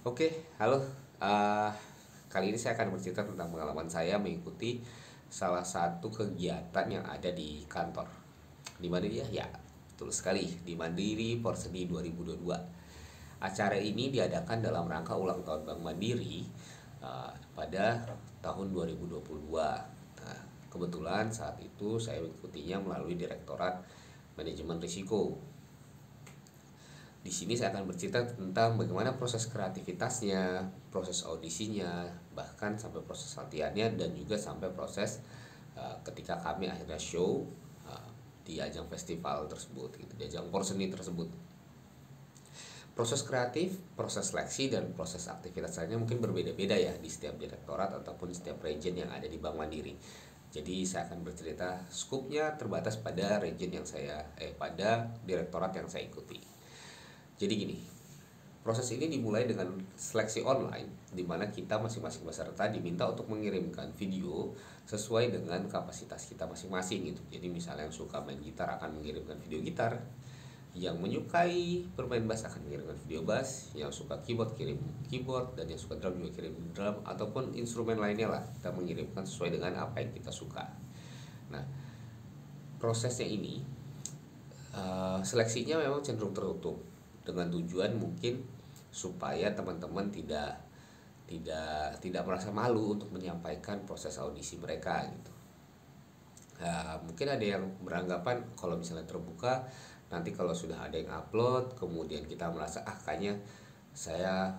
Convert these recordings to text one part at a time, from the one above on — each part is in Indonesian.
Oke, halo. Eh, Kali ini saya akan bercerita tentang pengalaman saya mengikuti salah satu kegiatan yang ada di kantor. Di mana dia? Ya, betul sekali, di Mandiri Porseni 2022. Acara ini diadakan dalam rangka ulang tahun Bank Mandiri pada tahun 2022. Nah, kebetulan saat itu saya mengikutinya melalui Direktorat Manajemen Risiko. Di sini saya akan bercerita tentang bagaimana proses kreativitasnya, proses audisinya, bahkan sampai proses latihannya dan juga sampai proses ketika kami akhirnya show di ajang festival tersebut, gitu, di ajang porseni tersebut. Proses kreatif, proses seleksi, dan proses aktivitas lainnya mungkin berbeda-beda ya di setiap direktorat ataupun setiap region yang ada di Bank Mandiri. Jadi saya akan bercerita skupnya terbatas pada region yang pada direktorat yang saya ikuti. Jadi gini, proses ini dimulai dengan seleksi online di mana kita masing-masing peserta diminta untuk mengirimkan video sesuai dengan kapasitas kita masing-masing gitu. Jadi misalnya yang suka main gitar akan mengirimkan video gitar, yang menyukai bermain bass akan mengirimkan video bass, yang suka keyboard kirim keyboard, dan yang suka drum juga kirim drum ataupun instrumen lainnya lah. Kita mengirimkan sesuai dengan apa yang kita suka. Nah, prosesnya ini seleksinya memang cenderung tertutup dengan tujuan mungkin supaya teman-teman tidak merasa malu untuk menyampaikan proses audisi mereka gitu. Mungkin ada yang beranggapan kalau misalnya terbuka, nanti kalau sudah ada yang upload kemudian kita merasa kayaknya saya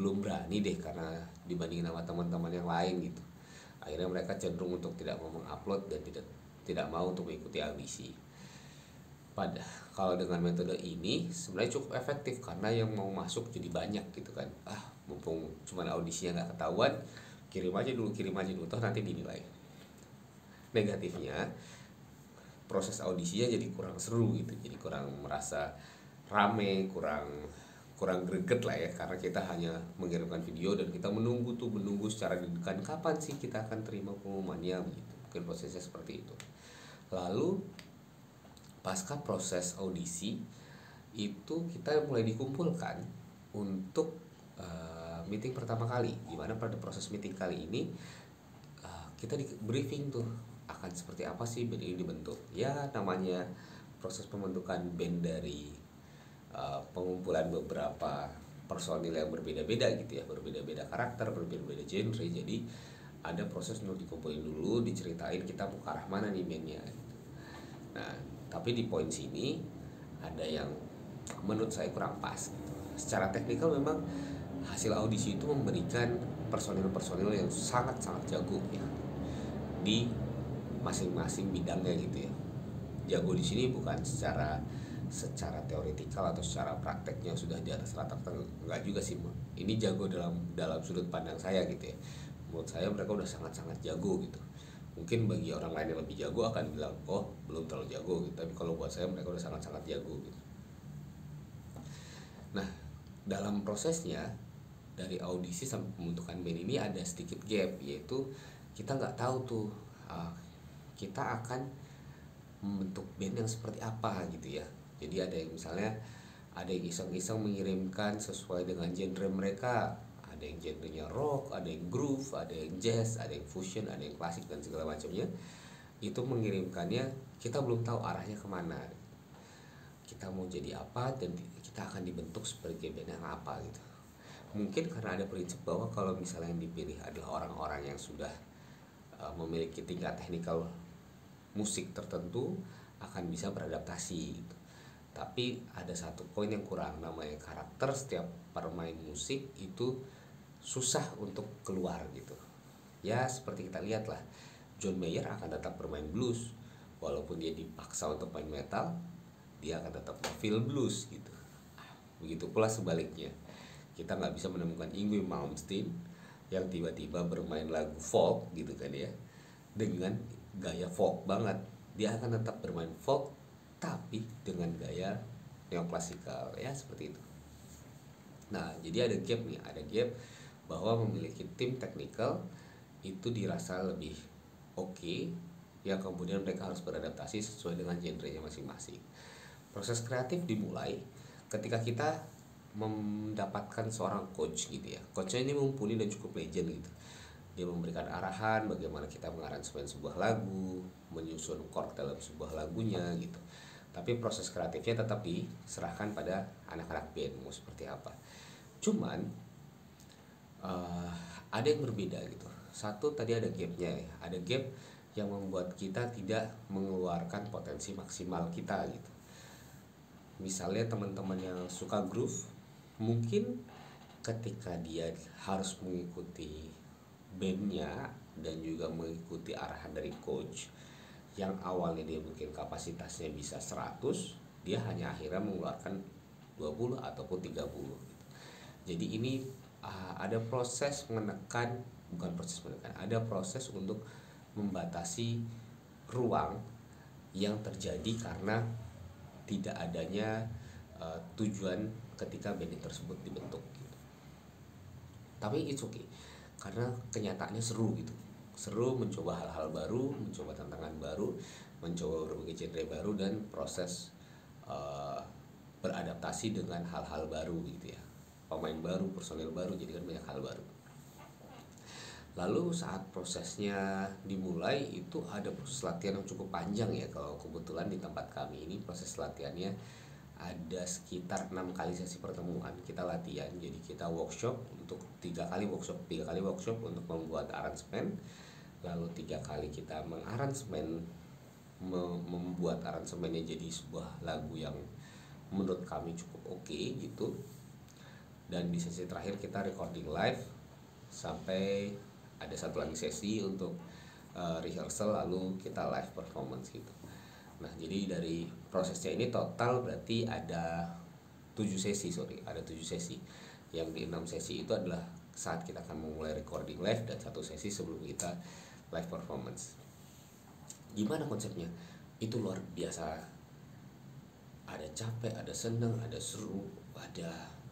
belum berani deh karena dibandingin sama teman-teman yang lain gitu. Akhirnya mereka cenderung untuk tidak mau mengupload dan tidak mau untuk mengikuti audisi. Pada kalau dengan metode ini sebenarnya cukup efektif karena yang mau masuk jadi banyak gitu kan. Mumpung cuma audisinya nggak ketahuan, kirim aja dulu toh nanti dinilai. Negatifnya, proses audisinya jadi kurang seru gitu, jadi kurang merasa rame, kurang kurang greget lah ya, karena kita hanya mengirimkan video dan kita menunggu secara deg-degan kapan sih kita akan terima pengumumannya gitu. Mungkin prosesnya seperti itu. Lalu pasca proses audisi itu kita mulai dikumpulkan untuk meeting pertama kali, di mana pada proses meeting kali ini kita di briefing tuh akan seperti apa sih band ini dibentuk. Ya namanya proses pembentukan band dari pengumpulan beberapa personil yang berbeda-beda gitu ya, berbeda-beda karakter, berbeda-beda genre. Jadi ada proses untuk dikumpulin dulu, diceritain kita mau ke arah mana nih bandnya gitu. Nah, tapi di poin sini ada yang menurut saya kurang pas gitu. Secara teknikal memang hasil audisi itu memberikan personil-personil yang sangat-sangat jago ya di masing-masing bidangnya gitu ya. Jago di sini bukan secara teoretikal atau secara prakteknya sudah di atas rata-rata, enggak juga sih. Ini jago dalam dalam sudut pandang saya gitu ya. Menurut saya mereka udah sangat-sangat jago gitu. Mungkin bagi orang lain yang lebih jago akan bilang belum terlalu jago gitu. Tapi kalau buat saya mereka udah sangat-sangat jago gitu. Nah, dalam prosesnya dari audisi sampai pembentukan band ini ada sedikit gap, yaitu kita nggak tahu tuh kita akan membentuk band yang seperti apa gitu ya. Jadi ada yang misalnya ada yang iseng-iseng mengirimkan sesuai dengan genre mereka. Ada yang genrenya rock, ada yang groove, ada yang jazz, ada yang fusion, ada yang klasik dan segala macamnya. Itu mengirimkannya kita belum tahu arahnya kemana. Kita mau jadi apa dan kita akan dibentuk sebagai band yang apa gitu. Mungkin karena ada prinsip bahwa kalau misalnya yang dipilih adalah orang-orang yang sudah memiliki tingkat teknikal musik tertentu akan bisa beradaptasi gitu. Tapi ada satu poin yang kurang, namanya karakter setiap pemain musik itu susah untuk keluar gitu. Ya seperti kita lihat lah, John Mayer akan tetap bermain blues walaupun dia dipaksa untuk main metal, dia akan tetap feel blues gitu. Begitu pula sebaliknya, kita nggak bisa menemukan Yngwie Malmsteen yang tiba-tiba bermain lagu folk gitu kan ya, dengan gaya folk banget. Dia akan tetap bermain folk tapi dengan gaya neoklasikal ya, seperti itu. Nah, jadi ada gap nih, ada gap bahwa memiliki tim teknikal itu dirasa lebih oke, yang kemudian mereka harus beradaptasi sesuai dengan genrenya masing-masing. Proses kreatif dimulai ketika kita mendapatkan seorang coach gitu ya. Coachnya ini mumpuni dan cukup legend gitu. Dia memberikan arahan bagaimana kita mengaransemen sebuah lagu, menyusun chord dalam sebuah lagunya gitu. Tapi proses kreatifnya tetap diserahkan pada anak-anak band mau seperti apa. Cuman ada yang berbeda gitu. Satu, tadi ada gapnya ya, ada gap yang membuat kita tidak mengeluarkan potensi maksimal kita gitu. Misalnya teman-teman yang suka groove, mungkin ketika dia harus mengikuti bandnya dan juga mengikuti arahan dari coach, yang awalnya dia mungkin kapasitasnya bisa 100, dia hanya akhirnya mengeluarkan 20 ataupun 30 gitu. Jadi ini ada proses menekan, bukan proses menekan, ada proses untuk membatasi ruang yang terjadi karena tidak adanya tujuan ketika band tersebut dibentuk gitu. Tapi it's okay karena kenyataannya seru gitu, seru mencoba hal-hal baru, mencoba tantangan baru, mencoba berbagai genre baru dan proses beradaptasi dengan hal-hal baru gitu ya, pemain baru, personil baru, jadi kan banyak hal baru. Lalu saat prosesnya dimulai itu ada proses latihan yang cukup panjang ya. Kalau kebetulan di tempat kami ini proses latihannya ada sekitar 6 kali sesi pertemuan kita latihan. Jadi kita workshop untuk 3 kali workshop untuk membuat aransemen. Lalu 3 kali kita mengaransemen, membuat aransemennya jadi sebuah lagu yang menurut kami cukup oke gitu. Dan di sesi terakhir kita recording live sampai ada satu lagi sesi untuk rehearsal, lalu kita live performance gitu. Nah, jadi dari prosesnya ini total berarti ada 7 sesi. Yang di 6 sesi itu adalah saat kita akan memulai recording live dan 1 sesi sebelum kita live performance. Gimana konsepnya? Itu luar biasa. Ada capek, ada senang, ada seru, ada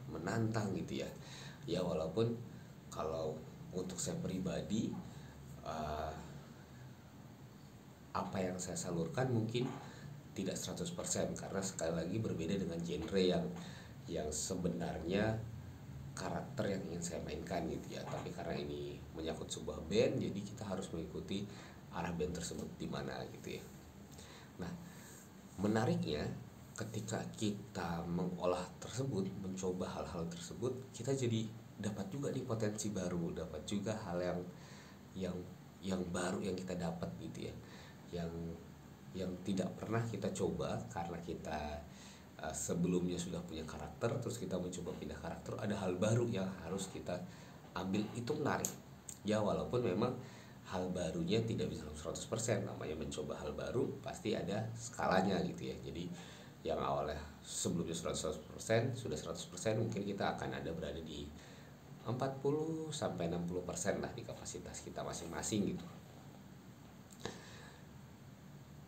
menantang gitu ya. Ya walaupun kalau untuk saya pribadi apa yang saya salurkan mungkin tidak 100% karena sekali lagi berbeda dengan genre yang sebenarnya karakter yang ingin saya mainkan gitu ya. Tapi karena ini menyangkut sebuah band, jadi kita harus mengikuti arah band tersebut di mana gitu ya. Nah, menariknya ketika kita mengolah tersebut, mencoba hal-hal tersebut, kita jadi dapat juga nih potensi baru, dapat juga hal yang baru yang kita dapat gitu ya, yang tidak pernah kita coba karena kita sebelumnya sudah punya karakter, terus kita mencoba pindah karakter, ada hal baru yang harus kita ambil. Itu menarik ya, walaupun memang hal barunya tidak bisa 100%, namanya mencoba hal baru pasti ada skalanya gitu ya. Jadi yang awalnya sebelumnya 100%, sudah 100%, mungkin kita akan ada berada di 40-60% lah di kapasitas kita masing-masing gitu.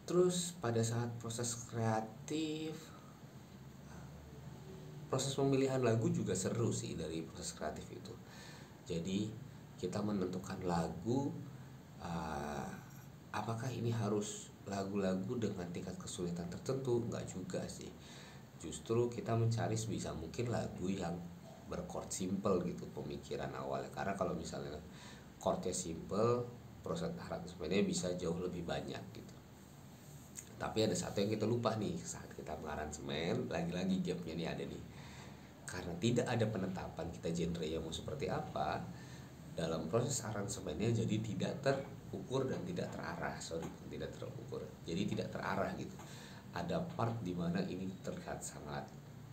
Terus pada saat proses kreatif, proses pemilihan lagu juga seru sih dari proses kreatif itu. Jadi kita menentukan lagu, apakah ini harus lagu-lagu dengan tingkat kesulitan tertentu? Enggak juga sih. Justru kita mencari sebisa mungkin lagu yang berchord simple gitu pemikiran awalnya. Karena kalau misalnya chordnya simple, proses aransemennya bisa jauh lebih banyak gitu. Tapi ada satu yang kita lupa nih saat kita mengaransemen, lagi-lagi gapnya nih ada nih. Karena tidak ada penetapan kita genre yang mau seperti apa, dalam proses aransemennya jadi tidak terukur dan tidak terarah. Tidak terukur. Jadi tidak terarah gitu. Ada part di mana ini terlihat sangat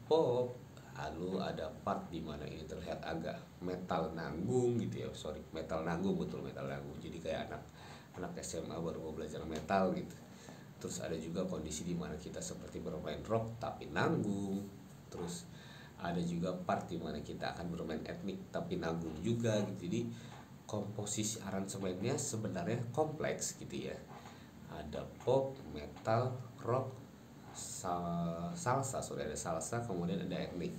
pop, lalu ada part di mana ini terlihat agak metal nanggung gitu ya. Metal nanggung, betul, metal nanggung. Jadi kayak anak SMA baru mau belajar metal gitu. Terus ada juga kondisi di mana kita seperti bermain rock tapi nanggung. Terus ada juga part di mana kita akan bermain etnik tapi nanggung juga gitu. Jadi komposisi aransemennya sebenarnya kompleks gitu ya. Ada pop, metal, rock, salsa, ada salsa, kemudian ada etnik.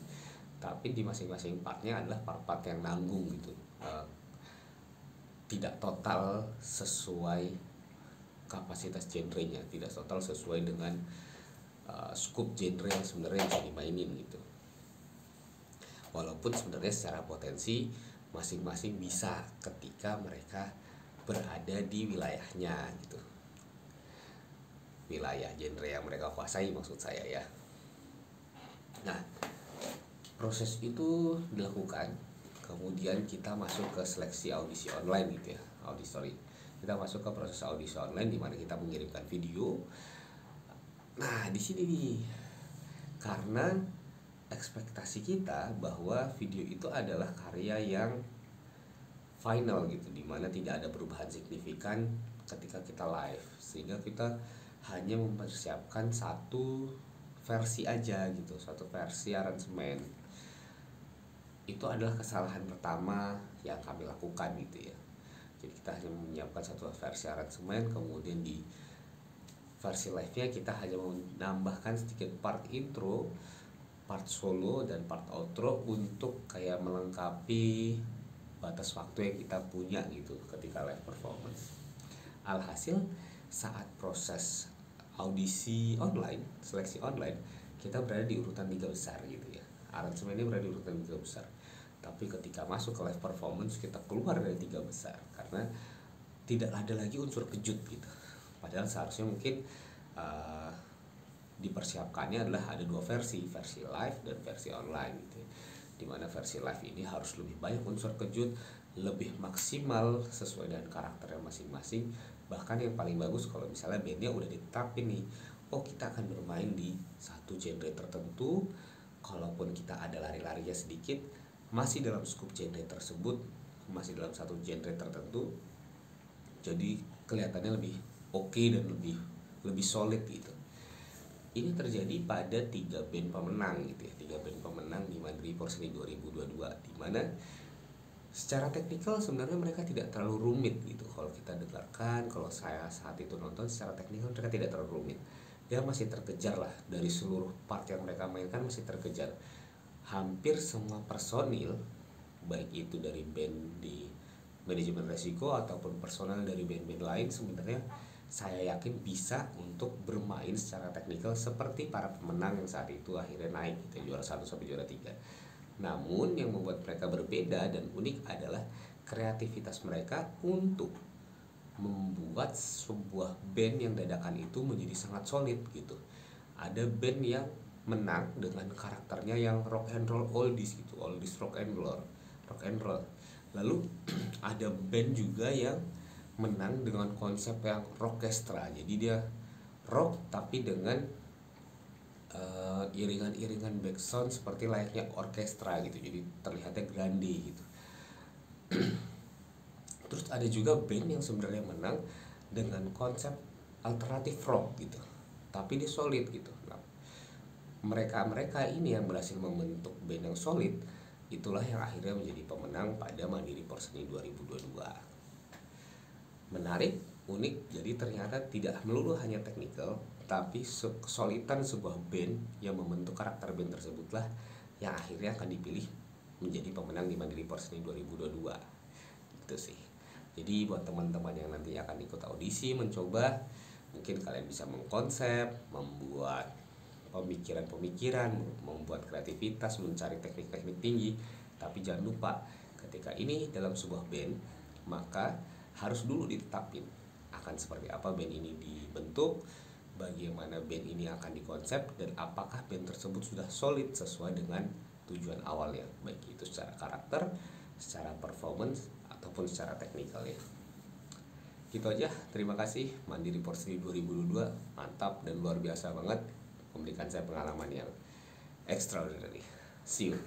Tapi di masing-masing partnya adalah part-part yang nanggung gitu. Tidak total sesuai kapasitas genrenya, tidak total sesuai dengan scope genre yang sebenarnya bisa dimainin gitu. Walaupun sebenarnya secara potensi masing-masing bisa ketika mereka berada di wilayahnya gitu, wilayah genre yang mereka kuasai maksud saya ya. Nah, proses itu dilakukan, kemudian kita masuk ke seleksi audisi online gitu ya, kita masuk ke proses audisi online di mana kita mengirimkan video. Nah, di sini nih, karena ekspektasi kita bahwa video itu adalah karya yang final gitu, dimana tidak ada perubahan signifikan ketika kita live, sehingga kita hanya mempersiapkan satu versi aja gitu, satu versi aransemen. Itu adalah kesalahan pertama yang kami lakukan gitu ya. Jadi kita hanya menyiapkan satu versi aransemen, kemudian di versi live-nya kita hanya menambahkan sedikit part intro, part solo, dan part outro untuk kayak melengkapi batas waktu yang kita punya gitu ketika live performance. Alhasil saat proses audisi online, seleksi online, kita berada di urutan 3 besar gitu ya. Aransemennya berada di urutan 3 besar. Tapi ketika masuk ke live performance kita keluar dari 3 besar karena tidak ada lagi unsur kejut gitu. Padahal seharusnya mungkin dipersiapkannya adalah ada 2 versi live dan versi online gitu ya. Dimana versi live ini harus lebih banyak unsur kejut, lebih maksimal sesuai dengan karakternya masing-masing. Bahkan yang paling bagus kalau misalnya bandnya udah ditetapin nih, oh kita akan bermain di satu genre tertentu, kalaupun kita ada lari-larinya sedikit, masih dalam skup genre tersebut, masih dalam satu genre tertentu, jadi kelihatannya lebih oke dan lebih solid gitu. Ini terjadi pada 3 band pemenang gitu ya, 3 band pemenang di Mandiri Porseni 2022, di mana secara teknikal sebenarnya mereka tidak terlalu rumit gitu. Kalau kita dengarkan, kalau saya saat itu nonton, secara teknikal mereka tidak terlalu rumit. Dia masih terkejar lah, dari seluruh part yang mereka mainkan masih terkejar. Hampir semua personil, baik itu dari band di manajemen resiko ataupun personal dari band-band lain, sebenarnya saya yakin bisa untuk bermain secara teknikal seperti para pemenang yang saat itu akhirnya naik gitu, juara 1 sampai juara 3. Namun yang membuat mereka berbeda dan unik adalah kreativitas mereka untuk membuat sebuah band yang dadakan itu menjadi sangat solid gitu. Ada band yang menang dengan karakternya yang rock and roll oldies gitu, oldies rock and roll. Lalu ada band juga yang menang dengan konsep yang rockestra. Jadi dia rock tapi dengan iringan-iringan backsound seperti layaknya orkestra gitu. Jadi terlihatnya grande gitu. Terus ada juga band yang sebenarnya menang dengan konsep alternatif rock gitu, tapi dia solid gitu. Nah, mereka ini yang berhasil membentuk band yang solid, itulah yang akhirnya menjadi pemenang pada Mandiri Porseni 2022. Menarik, unik, jadi ternyata tidak melulu hanya teknikal, tapi kesolidan sebuah band yang membentuk karakter band tersebutlah yang akhirnya akan dipilih menjadi pemenang di Mandiri Porseni 2022. Gitu sih. Jadi buat teman-teman yang nanti akan ikut audisi, mencoba, mungkin kalian bisa mengkonsep, membuat pemikiran-pemikiran, membuat kreativitas, mencari teknik-teknik tinggi. Tapi jangan lupa, ketika ini dalam sebuah band, maka harus dulu ditetapin akan seperti apa band ini dibentuk, bagaimana band ini akan dikonsep, dan apakah band tersebut sudah solid sesuai dengan tujuan awalnya, baik itu secara karakter, secara performance, ataupun secara teknikal ya. Gitu aja, terima kasih. Mandiri Porseni 2022 mantap dan luar biasa banget, memberikan saya pengalaman yang extraordinary. See you.